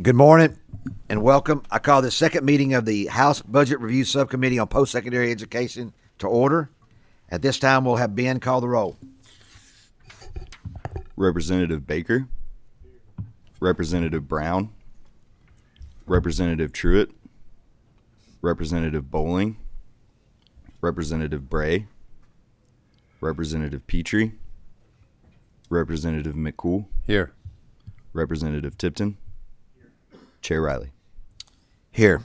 Good morning and welcome. I call the second meeting of the House Budget Review Subcommittee on Postsecondary Education to order. At this time, we'll have Ben call the roll. Representative Baker, Representative Brown, Representative Truitt, Representative Bowling, Representative Bray, Representative Petrie, Representative McCool. Here. Representative Tipton. Chair Riley. Here.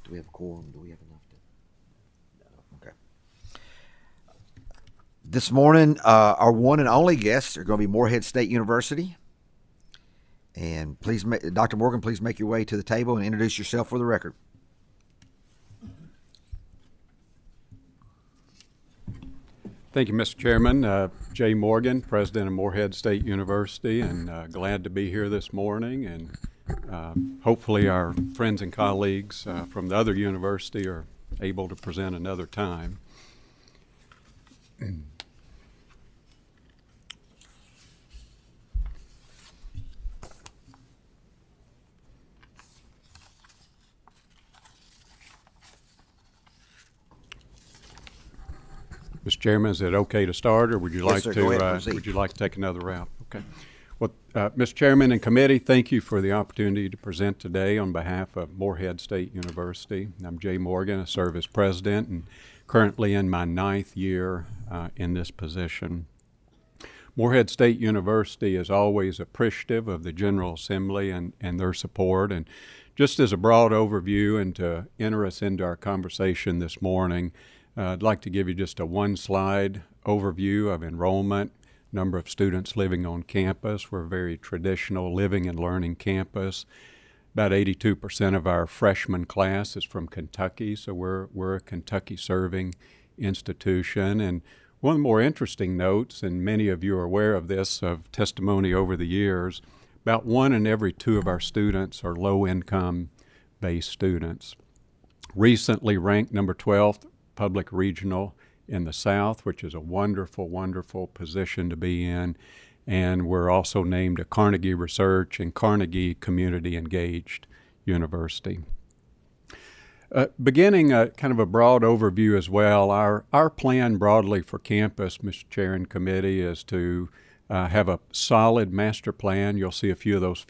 Do we have a quorum? Do we have enough? No. Okay. This morning, our one and only guests are going to be Morehead State University. And please, Dr. Morgan, please make your way to the table and introduce yourself for the record. Thank you, Mr. Chairman. Jay Morgan, President of Morehead State University, and glad to be here this morning. And hopefully our friends and colleagues from the other university are able to present another time. Mr. Chairman, is it okay to start, or would you like sir. Go ahead, to would you like to take another route? Okay. Well, Mr. Chairman and committee, thank you for the opportunity to present today on behalf of Morehead State University. I'm Jay Morgan. I serve as president and currently in my 9th year in this position. Morehead State University is always appreciative of the General Assembly and their support. And just as a broad overview and to enter us into our conversation this morning, I'd like to give you just a one-slide overview of enrollment, number of students living on campus. We're a very traditional living and learning campus. About 82% of our freshman class is from Kentucky, so we're a Kentucky-serving institution. And one of the more interesting notes, and many of you are aware of this, of testimony over the years, about 1 in every 2 of our students are low-income-based students. Recently ranked number 12th public regional in the South, which is a wonderful, wonderful position to be in. And we're also named a Carnegie Research and Carnegie Community Engaged University. Beginning kind of a broad overview as well, our plan broadly for campus, Mr. Chair and Committee, is to have a solid master plan. You'll see a few of those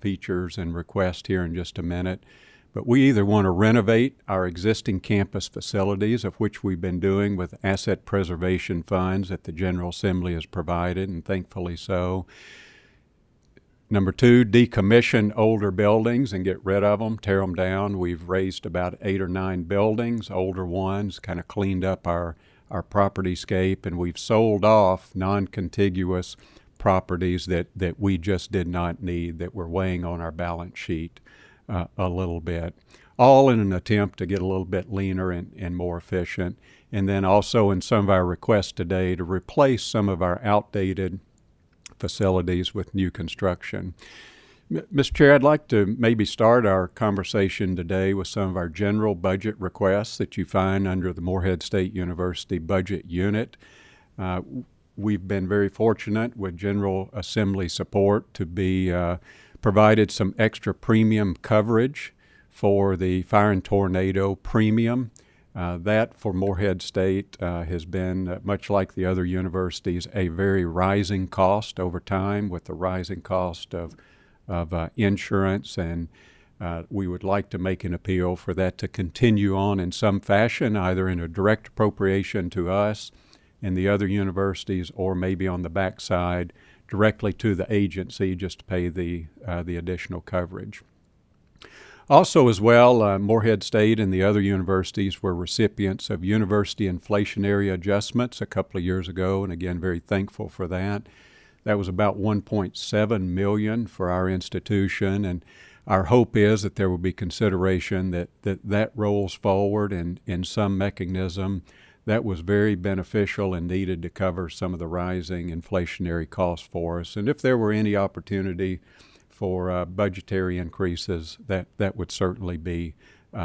features and requests here in just a minute. But we either want to renovate our existing campus facilities, of which we've been doing with asset preservation funds that the General Assembly has provided, and thankfully so. Number 2, decommission older buildings and get rid of them, tear them down. We've raised about 8 or 9 buildings, older ones, kind of cleaned up our property scape, and we've sold off non-contiguous properties that we just did not need, that were weighing on our balance sheet a little bit, all in an attempt to get a little bit leaner and more efficient. And then also in some of our requests today to replace some of our outdated facilities with new construction. Mr. Chair, I'd like to maybe start our conversation today with some of our general budget requests that you find under the Morehead State University Budget Unit. We've been very fortunate with General Assembly support to be provided some extra premium coverage for the fire and tornado premium. That for Morehead State has been, much like the other universities, a very rising cost over time with the rising cost of insurance, and we would like to make an appeal for that to continue on in some fashion, either in a direct appropriation to us and the other universities, or maybe on the backside directly to the agency just to pay the additional coverage. Also as well, Morehead State and the other universities were recipients of university inflationary adjustments a couple of years ago, and again, very thankful for that. That was about $1.7 million for our institution, and our hope is that there will be consideration that rolls forward and in some mechanism that was very beneficial and needed to cover some of the rising inflationary costs for us. And if there were any opportunity for budgetary increases, that would certainly be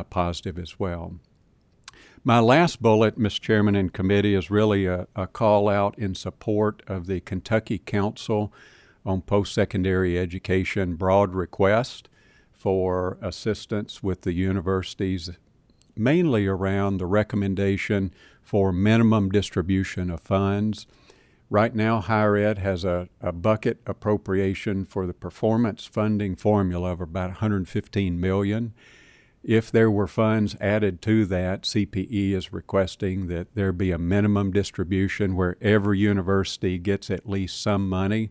positive as well. My last bullet, Mr. Chairman and Committee, is really a call out in support of the Kentucky Council on post-secondary education broad request for assistance with the universities, mainly around the recommendation for minimum distribution of funds. Right now, higher ed has a bucket appropriation for the performance funding formula of about $115 million. If there were funds added to that, CPE is requesting that there be a minimum distribution where every university gets at least some money.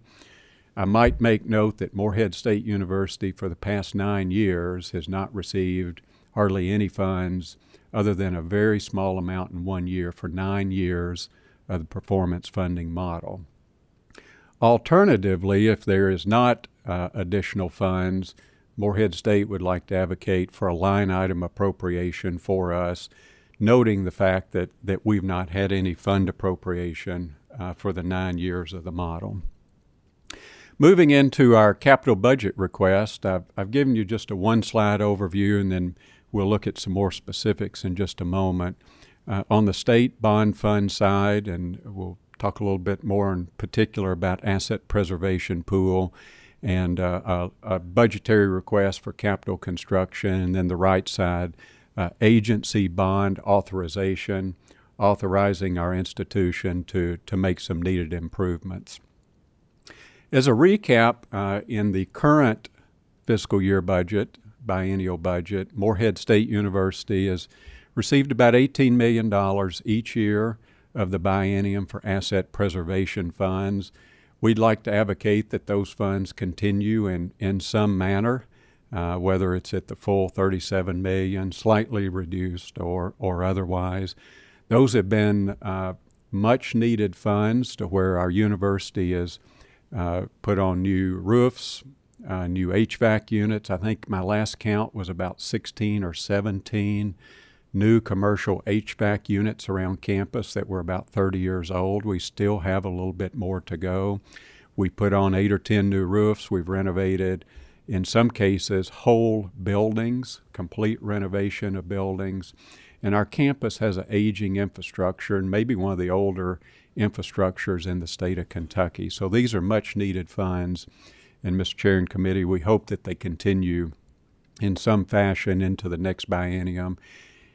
I might make note that Morehead State University for the past 9 years has not received hardly any funds other than a very small amount in 1 year for 9 years of the performance funding model. Alternatively, if there is not additional funds, Morehead State would like to advocate for a line item appropriation for us, noting the fact that we've not had any fund appropriation for the 9 years of the model. Moving into our capital budget request, I've given you just a one-slide overview, and then we'll look at some more specifics in just a moment. On the state bond fund side, and we'll talk a little bit more in particular about asset preservation pool and a budgetary request for capital construction, and then the right side, agency bond authorization, authorizing our institution to make some needed improvements. As a recap, in the current fiscal year budget, biennial budget, Morehead State University has received about $18 million each year of the biennium for asset preservation funds. We'd like to advocate that those funds continue in some manner, whether it's at the full $37 million, slightly reduced, or otherwise. Those have been much needed funds to where our university has put on new roofs, new HVAC units. I think my last count was about 16 or 17 new commercial HVAC units around campus that were about 30 years old. We still have a little bit more to go. We put on 8 or 10 new roofs. We've renovated, in some cases, whole buildings, complete renovation of buildings. And our campus has an aging infrastructure and maybe one of the older infrastructures in the state of Kentucky. So these are much needed funds. And Mr. Chair and Committee, we hope that they continue in some fashion into the next biennium.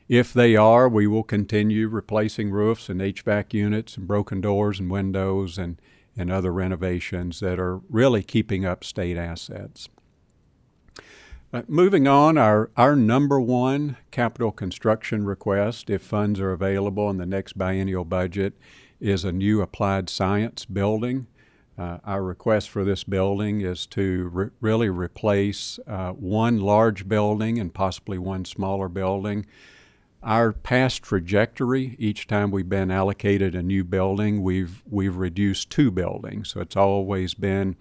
If they are, we will continue replacing roofs and HVAC units and broken doors and windows and other renovations that are really keeping up state assets. Moving on, our number one capital construction request, if funds are available in the next biennial budget, is a new applied science building. Our request for this building is to really replace one large building and possibly one smaller building. Our past trajectory, each time we've been allocated a new building, we've reduced 2 buildings. So it's always been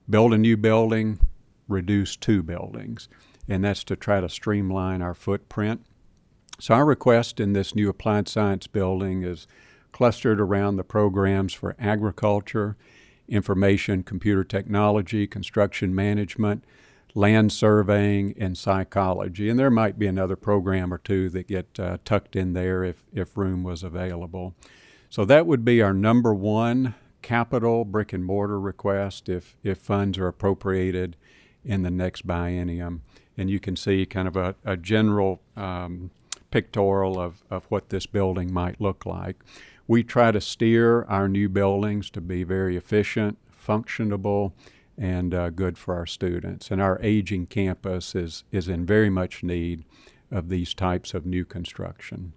build a new building, reduce 2 buildings. And that's to try to streamline our footprint. So our request in this new applied science building is clustered around the programs for agriculture, information, computer technology, construction management, land surveying, and psychology. And there might be another program or two that get tucked in there if room was available. So that would be our number one capital brick and mortar request if funds are appropriated in the next biennium. And you can see kind of a general pictorial of what this building might look like. We try to steer our new buildings to be very efficient, functionable, and good for our students. And our aging campus is in very much need of these types of new construction.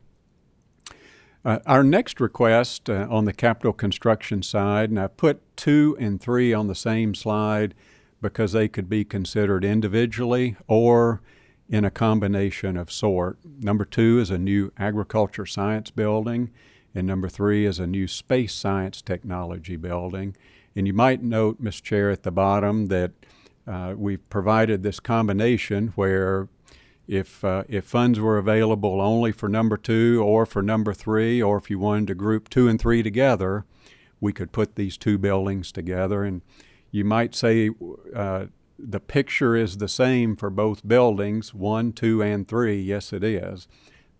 Our next request on the capital construction side, and I put 2 and 3 on the same slide because they could be considered individually or in a combination of sort. Number 2 is a new agriculture science building, and number 3 is a new space science technology building. And you might note, Mr. Chair, at the bottom that we've provided this combination where if funds were available only for number 2 or for number 3, or if you wanted to group 2 and 3 together, we could put these 2 buildings together. And you might say the picture is the same for both buildings, 1, 2, and 3. Yes, it is.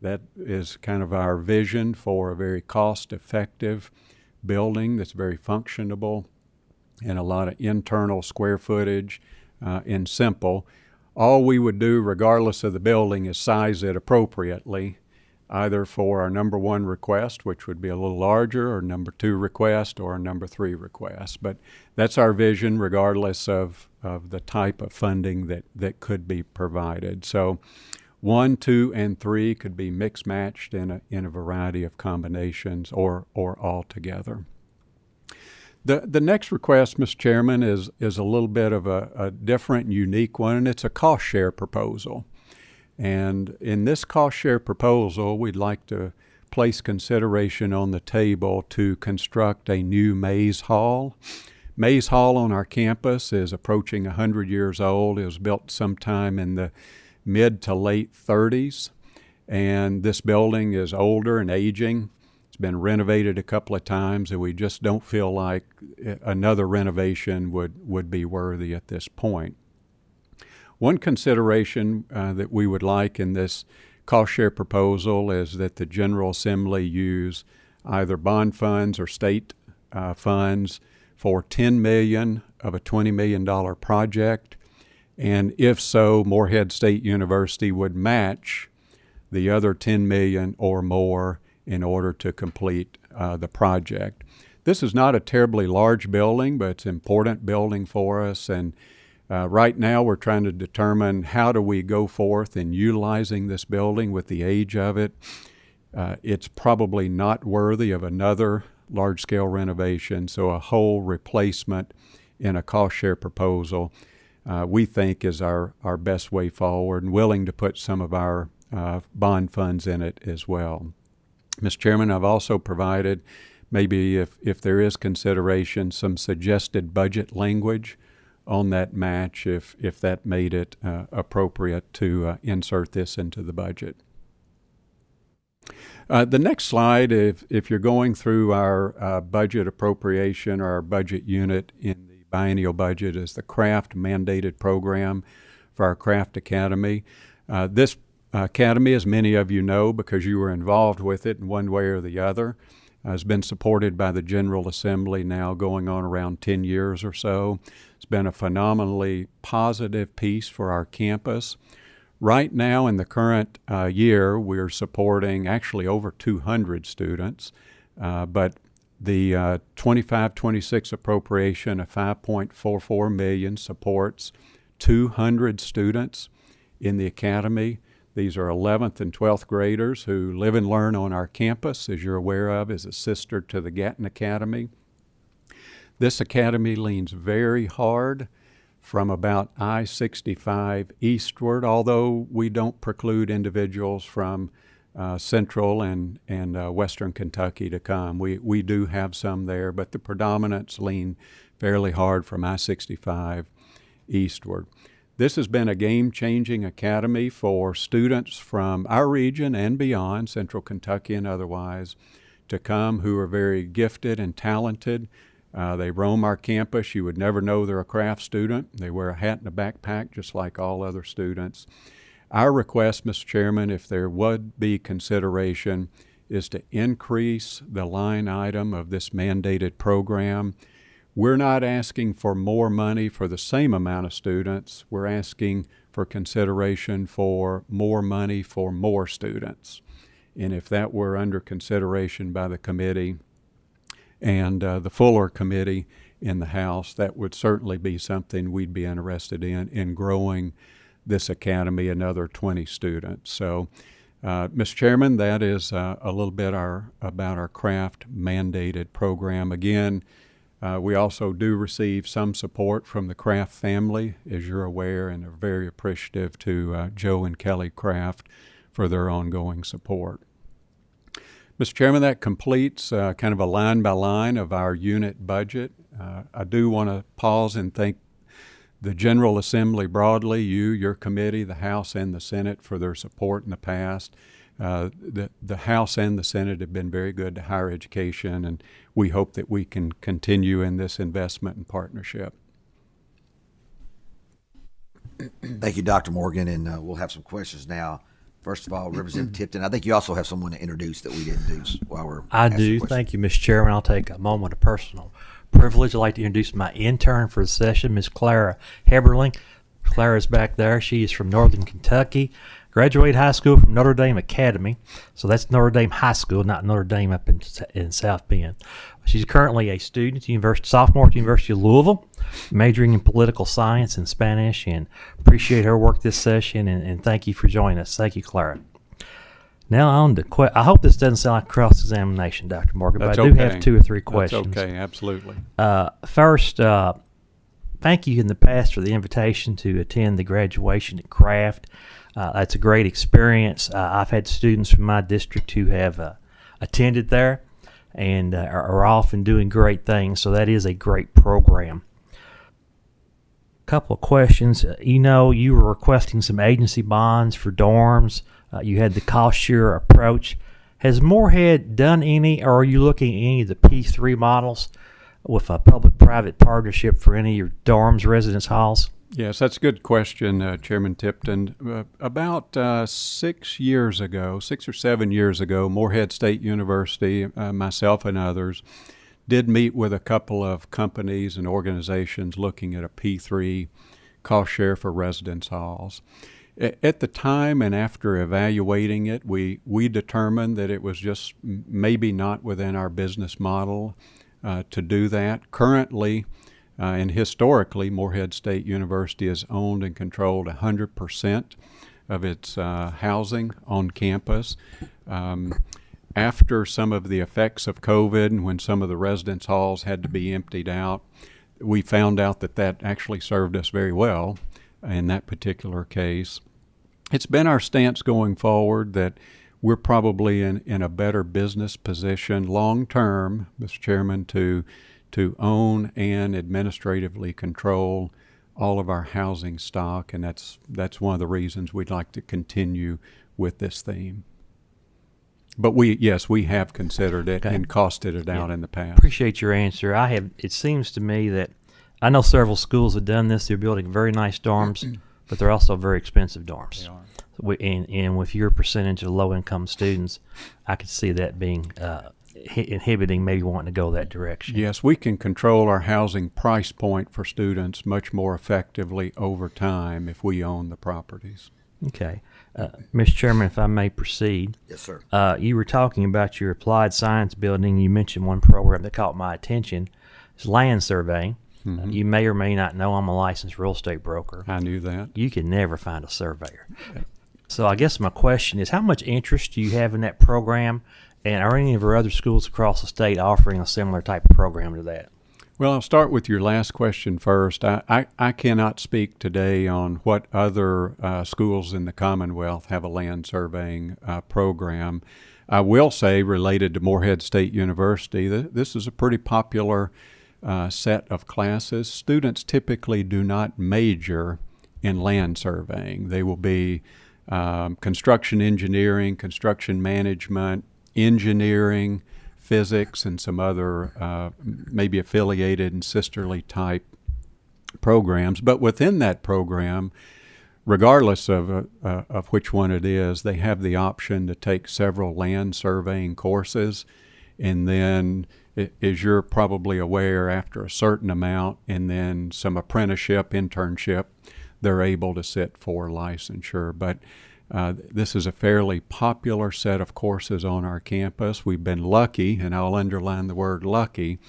That is kind of our vision for a very cost-effective building that's very functionable and a lot of internal square footage and simple. All we would do, regardless of the building, is size it appropriately, either for our number 1 request, which would be a little larger, or number 2 request, or a number 3 request. But that's our vision, regardless of the type of funding that could be provided. So 1, 2, and 3 could be mixed matched in a variety of combinations or all together. The next request, Mr. Chairman, is a little bit of a different and unique one, and it's a cost share proposal. And in this cost share proposal, we'd like to place consideration on the table to construct a new Mays Hall. Mays Hall on our campus is approaching 100 years old. It was built sometime in the mid to late 30s, and this building is older and aging. It's been renovated a couple of times, and we just don't feel like another renovation would be worthy at this point. One consideration that we would like in this cost share proposal is that the General Assembly use either bond funds or state funds for $10 million of a $20 million project, and if so, Morehead State University would match the other $10 million or more in order to complete the project. This is not a terribly large building, but it's an important building for us, and right now we're trying to determine how do we go forth in utilizing this building with the age of it. It's probably not worthy of another large-scale renovation, so a whole replacement in a cost-share proposal we think is our best way forward, and willing to put some of our bond funds in it as well. Mr. Chairman, I've also provided, maybe if there is consideration, some suggested budget language on that match if that made it appropriate to insert this into the budget. The next slide, if you're going through our budget appropriation or our budget unit in the biennial budget, is the craft mandated program for our craft academy. This academy, as many of you know because you were involved with it in one way or the other, has been supported by the General Assembly now going on around 10 years or so. It's been a phenomenally positive piece for our campus. Right now in the current year, we're supporting actually over 200 students, but the 25-26 appropriation of $5.44 million supports 200 students in the academy. These are 11th and 12th graders who live and learn on our campus, as you're aware of, is a sister to the Gatton Academy. This academy leans very hard from about I-65 eastward, although we don't preclude individuals from central and western Kentucky to come. We do have some there, but the predominance lean fairly hard from I-65 eastward. This has been a game-changing academy for students from our region and beyond, central Kentucky and otherwise, to come who are very gifted and talented. They roam our campus. You would never know they're a craft student. They wear a hat and a backpack just like all other students. Our request, Mr. Chairman, if there would be consideration, is to increase the line item of this mandated program. We're not asking for more money for the same amount of students. We're asking for consideration for more money for more students. And if that were under consideration by the committee and the Fuller Committee in the House, that would certainly be something we'd be interested in growing this academy another 20 students. So, Mr. Chairman, that is a little bit about our craft mandated program. Again, we also do receive some support from the Kraft family, as you're aware, and are very appreciative to Joe and Kelly Kraft for their ongoing support. Mr. Chairman, that completes kind of a line by line of our unit budget. I do want to pause and thank the General Assembly broadly, your committee, the House and the Senate for their support in the past. The House and the Senate have been very good to higher education, and we hope that we can continue in this investment and partnership. Thank you, Dr. Morgan, and we'll have some questions now. First of all, Representative Tipton, I think you also have someone to introduce that we didn't do while we're I asking do. questions. Thank you, Mr. Chairman. I'll take a moment of personal privilege. I'd like to introduce my intern for the session, Ms. Clara Heberling. Clara's back there. She is from Northern Kentucky. Graduated high school from Notre Dame Academy. So that's Notre Dame High School, not Notre Dame up in South Bend. She's currently a student at the University, sophomore at the University of Louisville, majoring in political science and Spanish, and appreciate her work this session, and thank you for joining us. Thank you, Clara. Now on to I hope this doesn't sound like cross-examination, Dr. Morgan, That's but I do have 2 or 3 questions. That's okay, absolutely. First, thank you in the past for the invitation to attend the graduation at Craft. That's a great experience. I've had students from my district who have attended there and are off and doing great things, so that is a great program. Couple of questions. You were requesting some agency bonds for dorms. You had the cost-share approach. Has Morehead done any, or are you looking at any of the P3 models with a public-private partnership for any of your dorms, residence halls? Yes, that's a good question, Chairman Tipton. About 6 or 7 years ago, Morehead State University, myself and others, did meet with a couple of companies and organizations looking at a P3 cost share for residence halls. At the time and after evaluating it, we determined that it was just maybe not within our business model to do that. Currently, and historically, Morehead State University has owned and controlled 100% of its housing on campus. After some of the effects of COVID and when some of the residence halls had to be emptied out, we found out that actually served us very well in that particular case. It's been our stance going forward that we're probably in a better business position long term, Mr. Chairman, to own and administratively control all of our housing stock, and that's one of the reasons we'd like to continue with this theme. But we have considered it and costed it out in the past. Appreciate your answer. It seems to me that I know several schools have done this. They're building very nice dorms, but they're also very expensive dorms. They are. And with your percentage of low-income students, I could see that being inhibiting, maybe wanting to go that direction. Yes, we can control our housing price point for students much more effectively over time if we own the properties. Okay. Mr. Chairman, if I may proceed. Yes, sir. You were talking about your applied science building. You mentioned one program that caught my attention. It's land surveying. Mm-hmm. You may or may not know I'm a licensed real estate broker. I knew that. You can never find a surveyor. So I guess my question is, how much interest do you have in that program, and are any of our other schools across the state offering a similar type of program to that? Well, I'll start with your last question first. I cannot speak today on what other schools in the Commonwealth have a land surveying program. I will say, related to Morehead State University, that this is a pretty popular set of classes. Students typically do not major in land surveying. They will be construction engineering, construction management, engineering, physics, and some other maybe affiliated and sisterly type programs. But within that program, regardless of which one it is, they have the option to take several land surveying courses. And then, as you're probably aware, after a certain amount and then some apprenticeship, internship, they're able to sit for licensure. But this is a fairly popular set of courses on our campus. We've been lucky, and I'll underline the word lucky,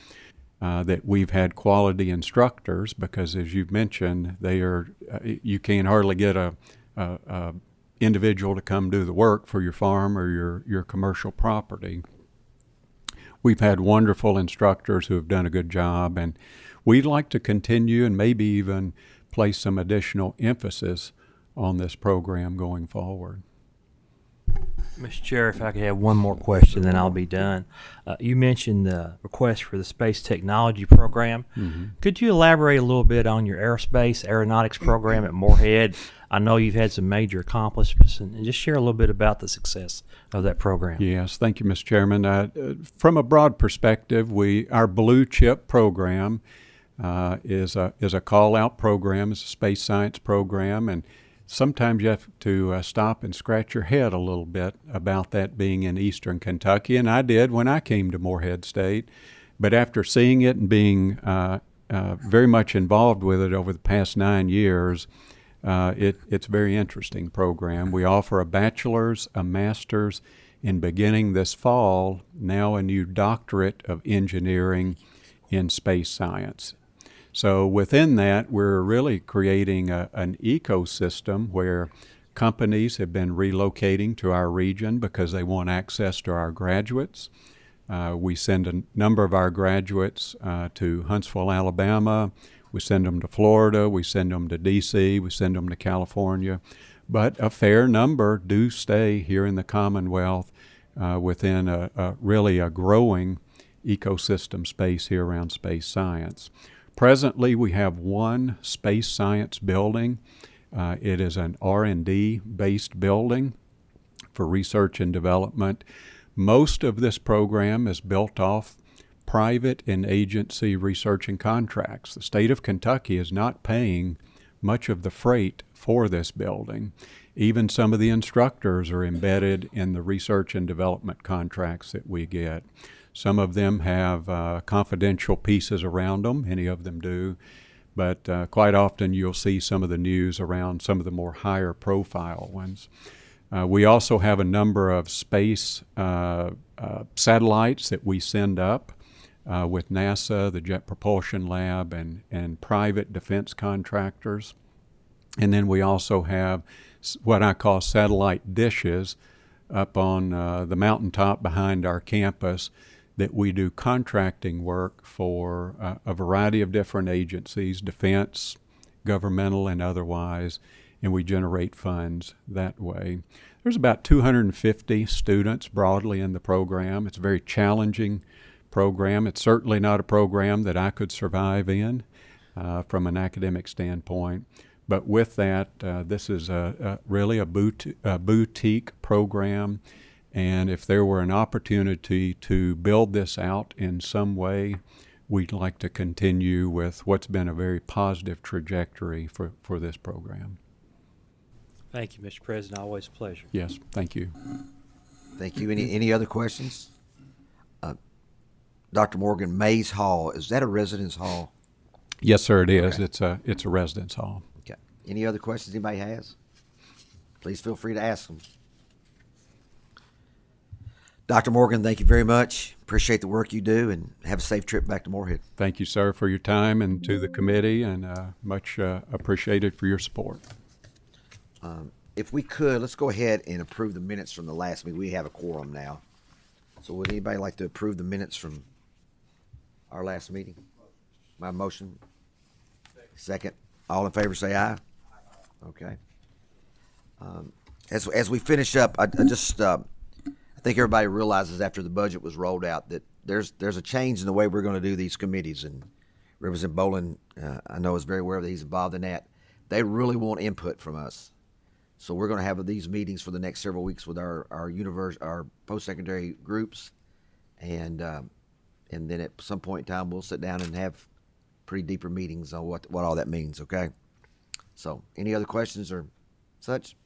that we've had quality instructors because, as you've mentioned, you can hardly get a individual to come do the work for your farm or your commercial property. We've had wonderful instructors who have done a good job, and we'd like to continue and maybe even place some additional emphasis on this program going forward. Mr. Chair, if I could have one more question, then I'll be done. You mentioned the request for the Space Technology Program. Mm-hmm. Could you elaborate a little bit on your aeronautics program at Morehead? I know you've had some major accomplishments, and just share a little bit about the success of that program. Yes, thank you, Mr. Chairman. From a broad perspective, our blue chip program is a call-out program, it's a space science program, and sometimes you have to stop and scratch your head a little bit about that being in eastern Kentucky, and I did when I came to Morehead State. But after seeing it and being very much involved with it over the past 9 years, it's a very interesting program. We offer a bachelor's, a master's, and beginning this fall, now a new doctorate of engineering in space science. So within that, we're really creating an ecosystem where companies have been relocating to our region because they want access to our graduates. We send a number of our graduates to Huntsville, Alabama. We send them to Florida. We send them to D.C. We send them to California. But a fair number do stay here in the Commonwealth within really a growing ecosystem space here around space science. Presently, we have one space science building. It is an R&D based building for research and development. Most of this program is built off private and agency research and contracts. The state of Kentucky is not paying much of the freight for this building. Even some of the instructors are embedded in the research and development contracts that we get. Some of them have confidential pieces around them, many of them do, but quite often you'll see some of the news around some of the more higher profile ones. We also have a number of space satellites that we send up with NASA, the Jet Propulsion Lab, and private defense contractors. And then we also have what I call satellite dishes up on the mountaintop behind our campus that we do contracting work for a variety of different agencies, defense, governmental, and otherwise, and we generate funds that way. There's about 250 students broadly in the program. It's a very challenging program. It's certainly not a program that I could survive in from an academic standpoint. But with that, this is really a boutique program. And if there were an opportunity to build this out in some way, we'd like to continue with what's been a very positive trajectory for this program. Thank you, Mr. President. Always a pleasure. Yes, thank you. Thank you. Any other questions? Dr. Morgan, Mays Hall, is that a residence hall? Yes, sir, it is. Okay. It's a residence hall. Okay. Any other questions anybody has? Please feel free to ask them. Dr. Morgan, thank you very much. Appreciate the work you do, and have a safe trip back to Moorhead. Thank you, sir, for your time, and to the committee, and much appreciated for your support. If we could, let's go ahead and approve the minutes from the last meeting. We have a quorum now. So would anybody like to approve the minutes from our last meeting? My motion. Second. All in favor say aye. Okay. As we finish up, I think everybody realizes after the budget was rolled out that there's a change in the way we're going to do these committees. And Representative Boland, I know, is very aware that he's involved in that. They really want input from us. So we're going to have these meetings for the next several weeks with our post-secondary groups, and then at some point in time we'll sit down and have pretty deeper meetings on what all that means. Okay. So any other questions or such?